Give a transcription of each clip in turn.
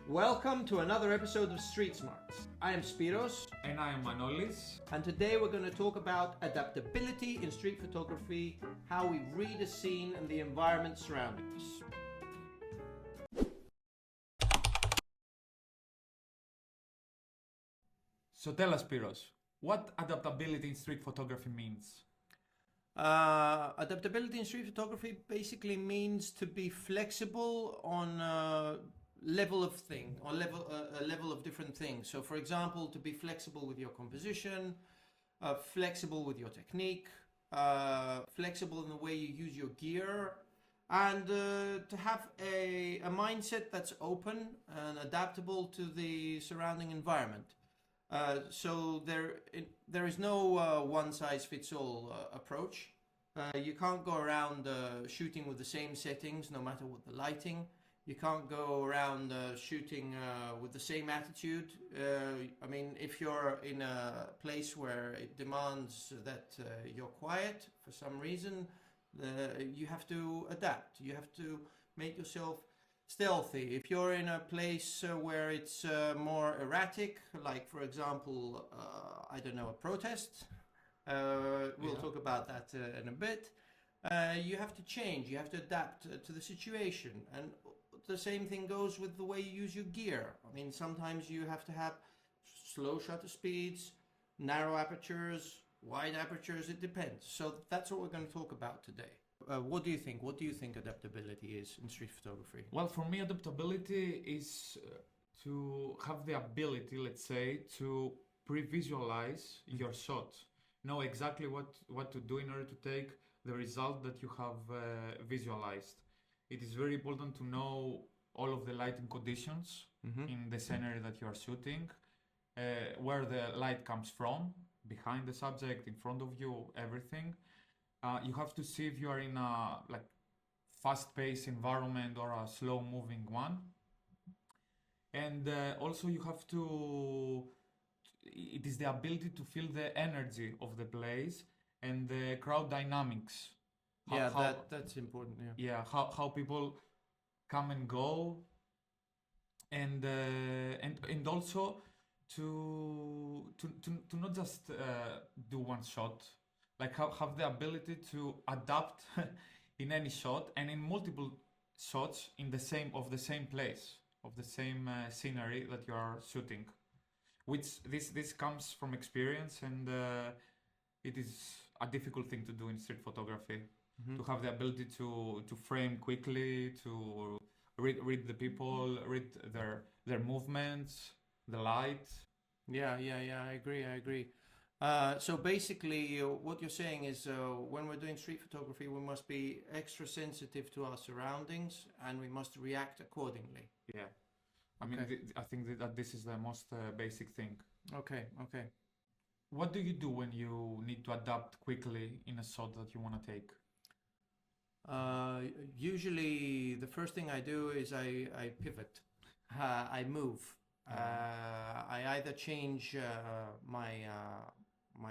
Welcome to another episode of Street Smarts. I am Spyros. And I am Manolis. And today we're going to talk about adaptability in street photography, how we read a scene and the environment surrounding us. So tell us, Spyros, what adaptability in street photography means? Adaptability in street photography basically means to be flexible on level of thing, or a level of different things. So for example, to be flexible with your composition, flexible with your technique, flexible in the way you use your gear, and to have a mindset that's open and adaptable to the surrounding environment. So there is no one-size-fits-all approach. You can't go around shooting with the same settings no matter what the lighting. You can't go around shooting with the same attitude. I mean, if you're in a place where it demands that you're quiet for some reason, you have to adapt. You have to make yourself stealthy. If you're in a place where it's more erratic, like for example, I don't know, a protest, we'll talk about that in a bit, you have to change, you have to adapt to the situation. And the same thing goes with the way you use your gear. I mean, sometimes you have to have slow shutter speeds, narrow apertures, wide apertures, it depends. So that's what we're going to talk about today. What do you think? What do you think adaptability is in street photography? Well, for me, adaptability is to have the ability, let's say, to pre-visualize your shot. Know exactly what to do in order to take the result that you have visualized. It is very important to know all of the lighting conditions in the scenery that you are shooting, where the light comes from, behind the subject, in front of you, everything. You have to see if you are in a fast-paced environment or a slow-moving one. And also you have to, it is the ability to feel the energy of the place and the crowd dynamics. That's important. Yeah, how people come and go, and also to not just do one shot, like have the ability to adapt in any shot and in multiple shots in the same place of the same scenery that you are shooting, which this comes from experience, and it is a difficult thing to do in street photography. To have the ability to frame quickly, to read the people, read their movements, the light. Yeah, I agree. So basically, what you're saying is when we're doing street photography, we must be extra sensitive to our surroundings and we must react accordingly. Yeah, I mean, I think that this is the most basic thing. Okay. What do you do when you need to adapt quickly in a shot that you want to take? Usually the first thing I do is I pivot. I move. I either change my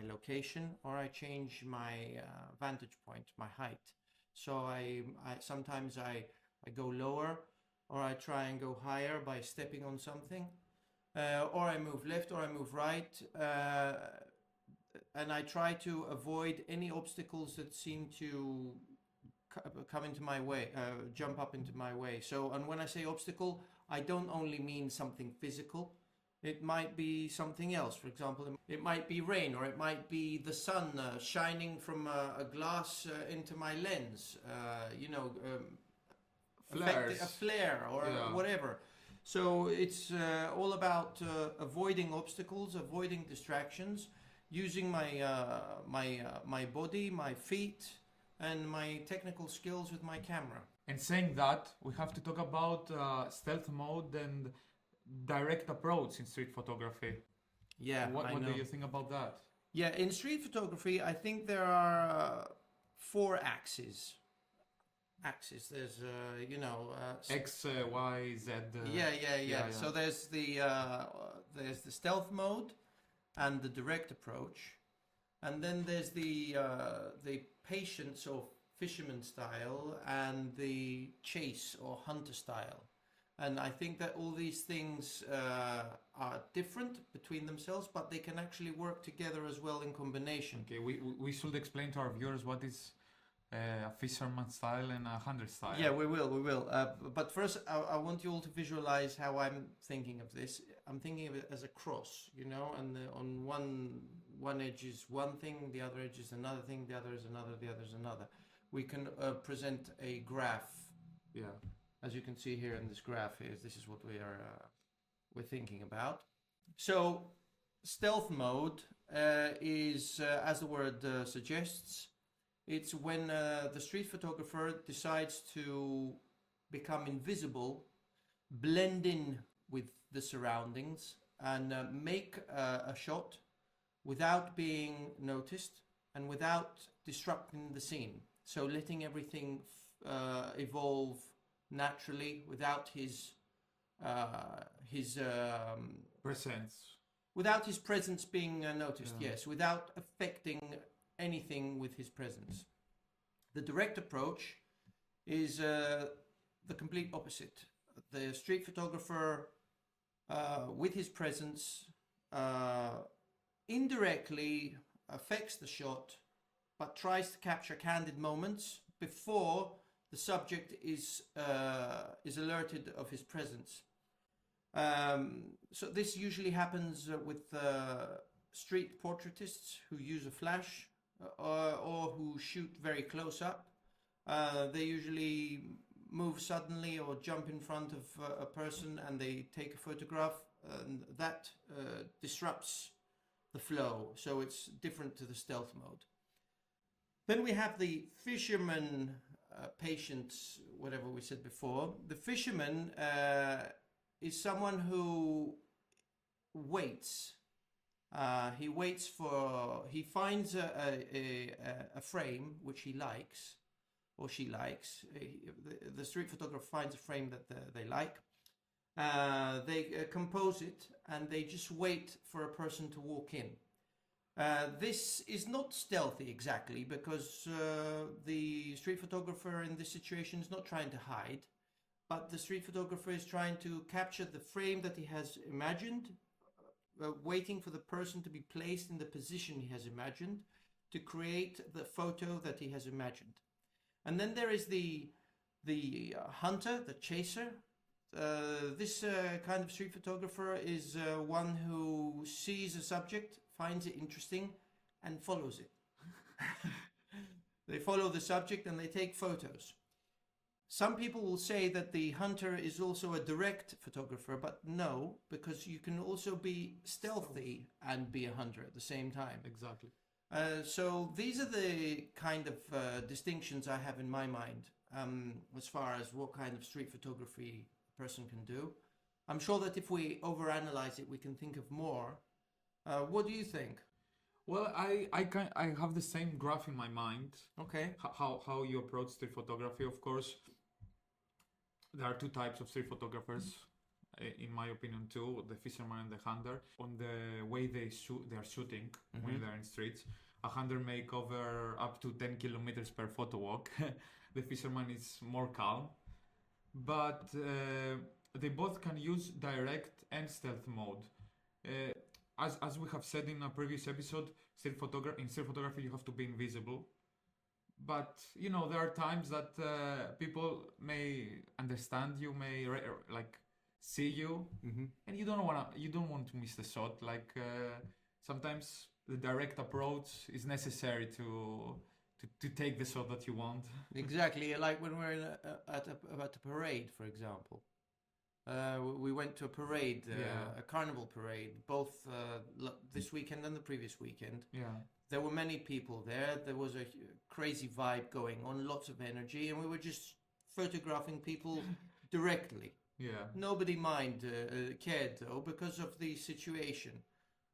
location or I change my vantage point, my height. So I sometimes I go lower, or I try and go higher by stepping on something, or I move left or I move right, and I try to avoid any obstacles that seem to come into my way, jump up into my way. So, and when I say obstacle, I don't only mean something physical. It might be something else. For example, it might be rain, or it might be the sun shining from a glass into my lens. Flares. A flare or whatever. So it's all about avoiding obstacles, avoiding distractions, using my body, my feet, and my technical skills with my camera. And saying that, we have to talk about stealth mode and direct approach in street photography. Yeah, what do you think about that? Yeah, in street photography, I think there are 4 axes. There's X, Y, Z. Yeah. So there's the stealth mode and the direct approach, and then there's the patience or fisherman style and the chase or hunter style. And I think that all these things are different between themselves, but they can actually work together as well in combination. Okay, we should explain to our viewers what is a fisherman style and a hunter style. Yeah, we will. But first, I want you all to visualize how I'm thinking of this. I'm thinking of it as a cross, you know, and on one edge is one thing, the other edge is another thing, the other is another, the other is another. We can present a graph. Yeah. As you can see here in this graph, this is what we're thinking about. So, stealth mode is, as the word suggests, it's when the street photographer decides to become invisible, blend in with the surroundings, and make a shot without being noticed and without disrupting the scene. So letting everything evolve naturally without his presence. Without his presence being noticed, Yeah. yes, without affecting anything with his presence. The direct approach is the complete opposite. The street photographer, with his presence, indirectly affects the shot, but tries to capture candid moments before the subject is alerted of his presence. So this usually happens with street portraitists who use a flash or who shoot very close up. They usually move suddenly or jump in front of a person and they take a photograph, and that disrupts the flow, so it's different to the stealth mode. Then we have the fisherman patience, whatever we said before. The fisherman is someone who waits. He finds a frame which he likes, or she likes. The street photographer finds a frame that they like. They compose it and they just wait for a person to walk in. This is not stealthy exactly, because the street photographer in this situation is not trying to hide, but the street photographer is trying to capture the frame that he has imagined, waiting for the person to be placed in the position he has imagined to create the photo that he has imagined. And then there is the hunter, the chaser. This kind of street photographer is one who sees a subject, finds it interesting, and follows it. They follow the subject and they take photos. Some people will say that the hunter is also a direct photographer, but no, because you can also be stealthy and be a hunter at the same time. Exactly. So these are the kind of distinctions I have in my mind as far as what kind of street photography a person can do. I'm sure that if we overanalyze it, we can think of more. What do you think? Well, I have the same graph in my mind. Okay. How you approach street photography. Of course, there are two types of street photographers, in my opinion, too: the fisherman and the hunter. On the way they are shooting when they're in streets. A hunter may cover up to 10 kilometers per photo walk. The fisherman is more calm, but they both can use direct and stealth mode. As we have said in a previous episode, in street photography you have to be invisible. But you know, there are times that people may understand you, may see you, and you don't want to miss the shot. Sometimes the direct approach is necessary to take the shot that you want. Exactly, like when we're at a parade, for example. We went to a parade, a carnival parade, both this weekend and the previous weekend. Yeah. There were many people there. There was a crazy vibe going on, lots of energy, and we were just photographing people directly. Yeah. Nobody cared though, because of the situation.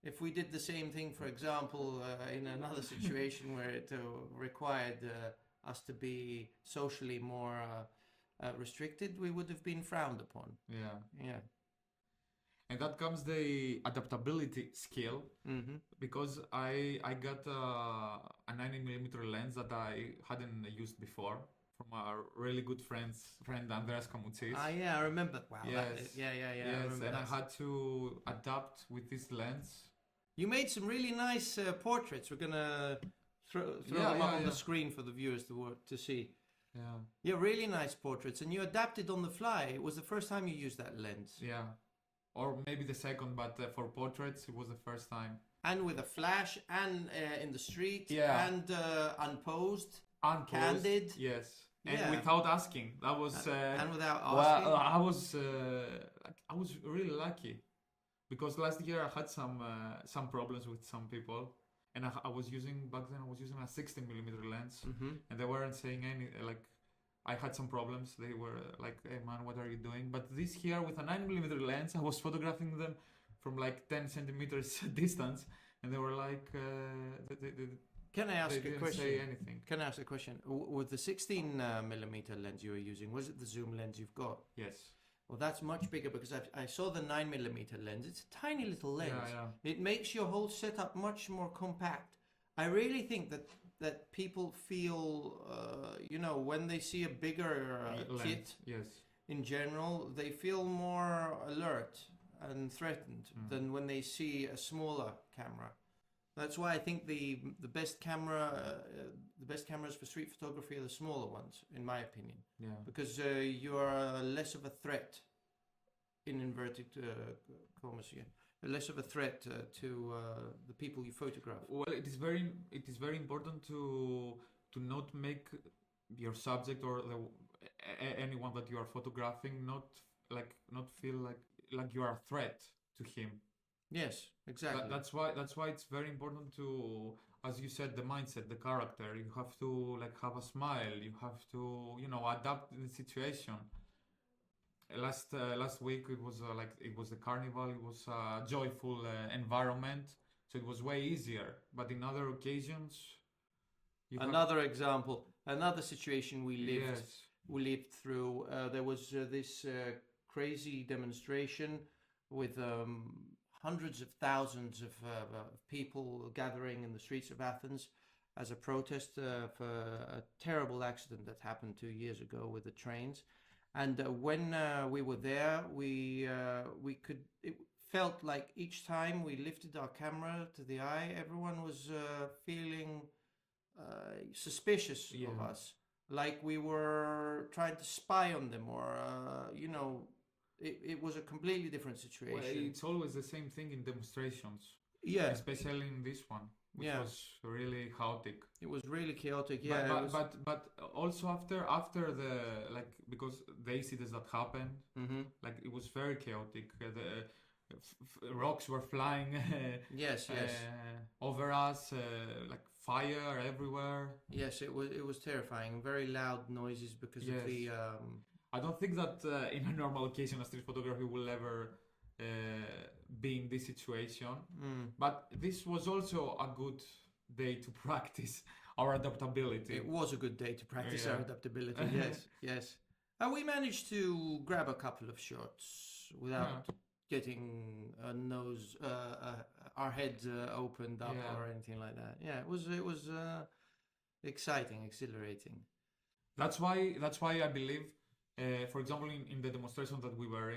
If we did the same thing, for example, in another situation where it required us to be socially more restricted, we would have been frowned upon. Yeah. And that comes the adaptability skill, because I got a 90mm lens that I hadn't used before from our really good friend Andreas Kamoutsis. Yeah, I remember. Wow. Yes. Yeah. I Yes, remember and that. I had to adapt with this lens. You made some really nice portraits. We're gonna throw them up on the screen for the viewers to see. Yeah. Yeah, really nice portraits, and you adapted on the fly. It was the first time you used that lens. Yeah, or maybe the second, but for portraits it was the first time. And with a flash, and in the street, Yeah. and unposed, Unposed, candid. yes, and Yeah. without asking. That was and without asking. well, I was really lucky because last year I had some problems with some people, and I was using back then. I was using a 16mm lens, and they weren't saying any like. I had some problems. They were like, "Hey man, what are you doing?" But this year with a 9mm lens, I was photographing them from like 10 centimeters distance, and they were like, Can I ask they a didn't question? say anything. Can I ask a question? With the 16mm lens you were using, was it the zoom lens you've got? Yes. Well, that's much bigger because I saw the 9mm lens. It's a tiny little lens. Yeah. It makes your whole setup much more compact. I really think that people feel, when they see a bigger kit, yes, in general, they feel more alert and threatened than when they see a smaller camera. That's why I think the best cameras for street photography are the smaller ones, in my opinion. Yeah. Because you are less of a threat, in inverted commas here, less of a threat to the people you photograph. Well, it is very important to not make your subject or anyone that you are photographing not feel like you are a threat to him. Yes, exactly. That's why it's very important to, as you said, the mindset, the character. You have to have a smile. You have to adapt to the situation. Last week it was it was the carnival. It was a joyful environment, so it was way easier. But in other occasions, another situation we lived through. There was this crazy demonstration with hundreds of thousands of people gathering in the streets of Athens as a protest for a terrible accident that happened 2 years ago with the trains. And when we were there, it felt like each time we lifted our camera to the eye, everyone was feeling suspicious of us, like we were trying to spy on them, or it was a completely different situation. Well, it's always the same thing in demonstrations. Yeah. Especially in this one, which was really chaotic. It was really chaotic, yeah. But also after the because the incidents that happened, it was very chaotic. The rocks were flying. yes. Over us, fire everywhere. Yes, it was terrifying. Very loud noises because of the. I don't think that in a normal occasion, a street photography will ever be in this situation. But this was also a good day to practice our adaptability. It was a good day to practice our adaptability. Yes. And we managed to grab a couple of shots without getting our heads opened up or anything like that. Yeah, it was exciting, exhilarating. That's why I believe. For example, in the demonstration that we were,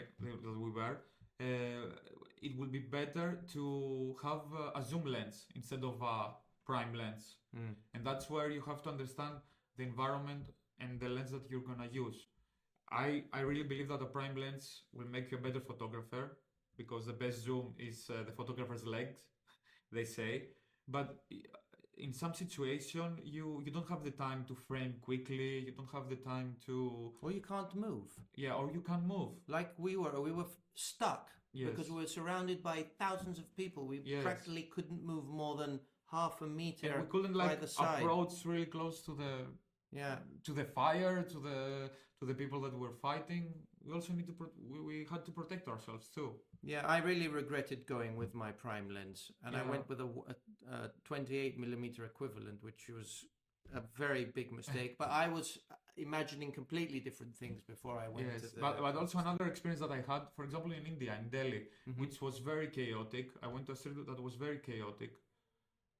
it would be better to have a zoom lens instead of a prime lens, and that's where you have to understand the environment and the lens that you're gonna use. I really believe that a prime lens will make you a better photographer because the best zoom is the photographer's legs, they say. But in some situation, you don't have the time to frame quickly. You don't have the time to. Or you can't move. Yeah, or you can't move. Like we were stuck because we were surrounded by thousands of people. We practically couldn't move more than half a meter. Yeah, we couldn't by the side. Approach really close to the fire, to the people that were fighting. We also need to we had to protect ourselves too. Yeah, I really regretted going with my prime lens, and I went with a 28mm equivalent, which was a very big mistake. But I was imagining completely different things before I went to the... But also another experience that I had, for example, in India, in Delhi, which was very chaotic. I went to a street that was very chaotic.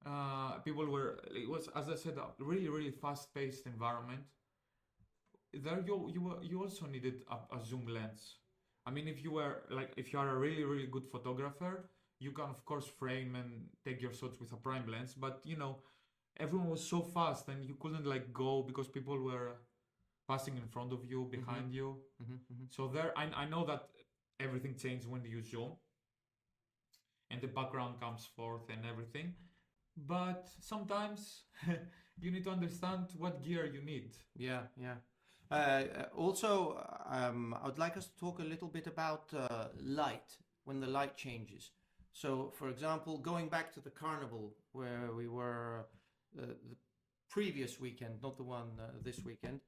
It was, as I said, a really, really fast-paced environment. there you also needed a zoom lens. I mean, if you are a really really good photographer, you can of course frame and take your shots with a prime lens. But everyone was so fast, and you couldn't like go because people were passing in front of you, behind you. So there, I know that everything changed when you zoom, and the background comes forth and everything. But sometimes you need to understand what gear you need. Yeah, yeah. Also, I would like us to talk a little bit about light, when the light changes. So, for example, going back to the carnival where we were the previous weekend, not the one this weekend,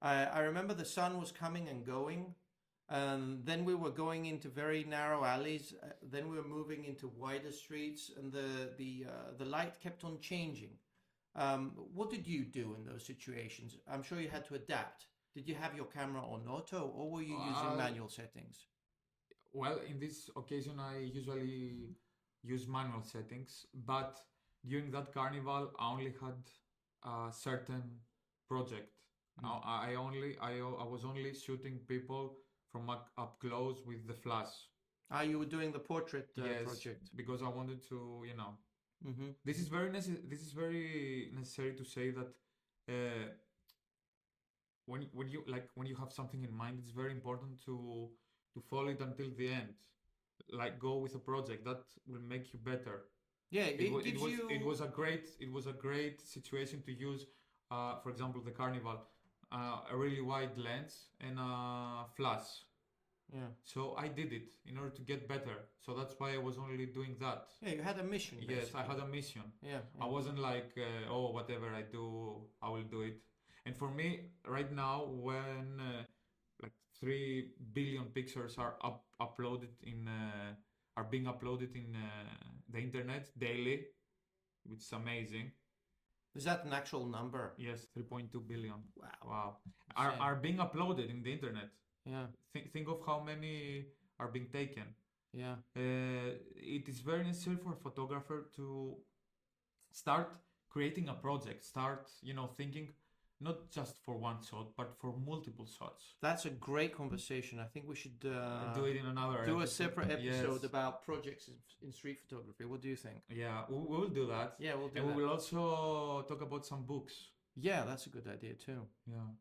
I remember the sun was coming and going, and then we were going into very narrow alleys. Then we were moving into wider streets, and the light kept on changing. What did you do in those situations? I'm sure you had to adapt. Did you have your camera on auto, or were you using manual settings? Well, in this occasion, I usually use manual settings, but during that carnival, I only had a certain project. I was only shooting people from up close with the flash. You were doing the portrait Yes, project. because I wanted to, This is very necessary to say that when you have something in mind, it's very important to follow it until the end. Like go with a project that will make you better. Yeah, it was a great situation to use, for example, the carnival, a really wide lens and a flash. Yeah. So I did it in order to get better. So that's why I was only doing that. Yeah, you had a mission. Yes, basically. I had a mission. Yeah. I wasn't like, whatever I do, I will do it. And for me, right now, when like 3 billion pictures are being uploaded in the internet daily, which is amazing. Is that an actual number? Yes, 3.2 billion. Wow. Are being uploaded in the internet. Yeah. Think of how many are being taken. Yeah. It is very necessary for a photographer to start creating a project. Start, thinking not just for one shot, but for multiple shots. That's a great conversation. I think we should do it in another a episode. separate episode Yes. about projects in street photography. What do you think? Yeah, we will do that. Yeah, we'll do and that. we will also talk about some books. Yeah, that's a good idea too. Yeah.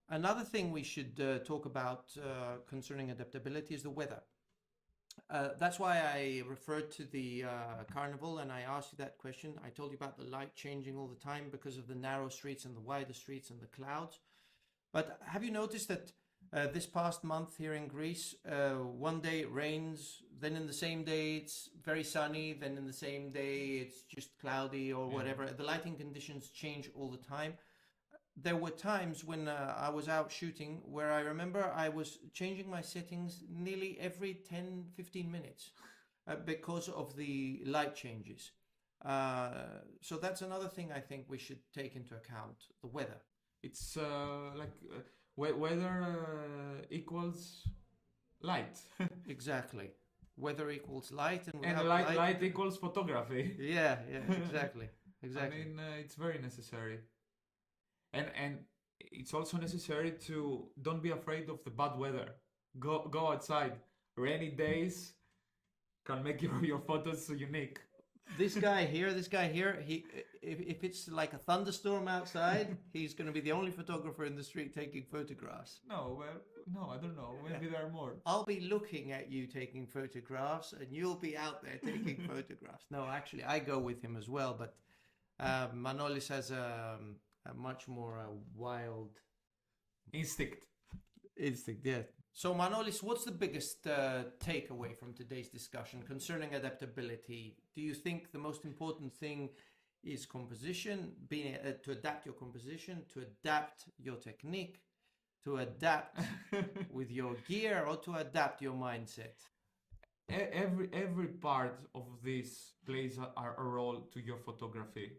Another thing we should talk about concerning adaptability is the weather. That's why I referred to the carnival and I asked you that question. I told you about the light changing all the time because of the narrow streets and the wider streets and the clouds. But have you noticed that this past month here in Greece, one day it rains, then in the same day it's very sunny, then in the same day it's just cloudy or whatever. The lighting conditions change all the time. There were times when I was out shooting where I remember I was changing my settings nearly every 10-15 minutes because of the light changes. So that's another thing I think we should take into account, the weather. It's weather equals light. Exactly. Weather equals light, and and light equals photography. Yeah, exactly. I mean, it's very necessary. And it's also necessary to don't be afraid of the bad weather. Go outside. Rainy days can make your photos so unique. This guy here, if it's like a thunderstorm outside, he's going to be the only photographer in the street taking photographs. No, I don't know. Maybe there are more. I'll be looking at you taking photographs, and you'll be out there taking photographs. No, actually, I go with him as well, but Manolis has a much more wild instinct. Yeah. So Manolis, what's the biggest takeaway from today's discussion concerning adaptability? Do you think the most important thing is composition, being to adapt your composition, to adapt your technique, to adapt with your gear, or to adapt your mindset? Every part of this plays a role to your photography.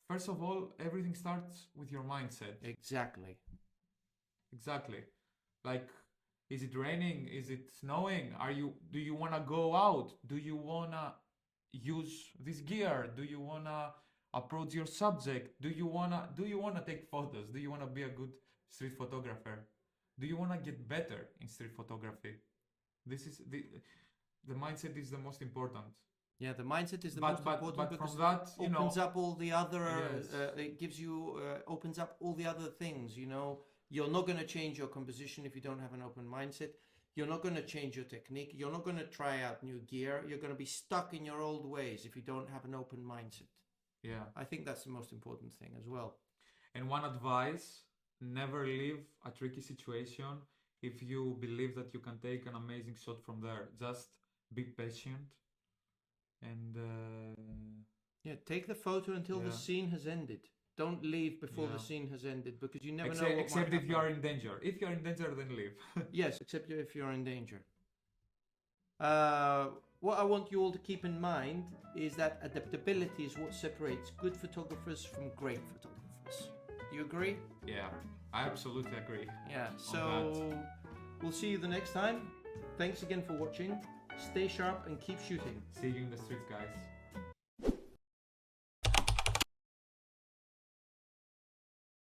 First of all, everything starts with your mindset. Exactly. Like, is it raining? Is it snowing? Do you wanna go out? Do you wanna use this gear? Do you wanna approach your subject. Do you wanna take photos? Do you wanna be a good street photographer? Do you wanna get better in street photography? This is the mindset is the most important. Yeah, the mindset is the most important but because from that, it opens up all the other. Yes. It gives you opens up all the other things. You know, you're not going to change your composition if you don't have an open mindset. You're not going to change your technique. You're not going to try out new gear. You're going to be stuck in your old ways if you don't have an open mindset. Yeah. I think that's the most important thing as well. And one advice: never leave a tricky situation if you believe that you can take an amazing shot from there. Just be patient. And yeah, take the photo until the scene has ended. Don't leave before the scene has ended because you never know what except might if you are in danger. If you are in danger, then leave. Yes, except if you're in danger. What I want you all to keep in mind is that adaptability is what separates good photographers from great photographers. Do you agree? Yeah, I absolutely agree. Yeah, so we'll see you the next time. Thanks again for watching. Stay sharp and keep shooting. See you in the streets, guys.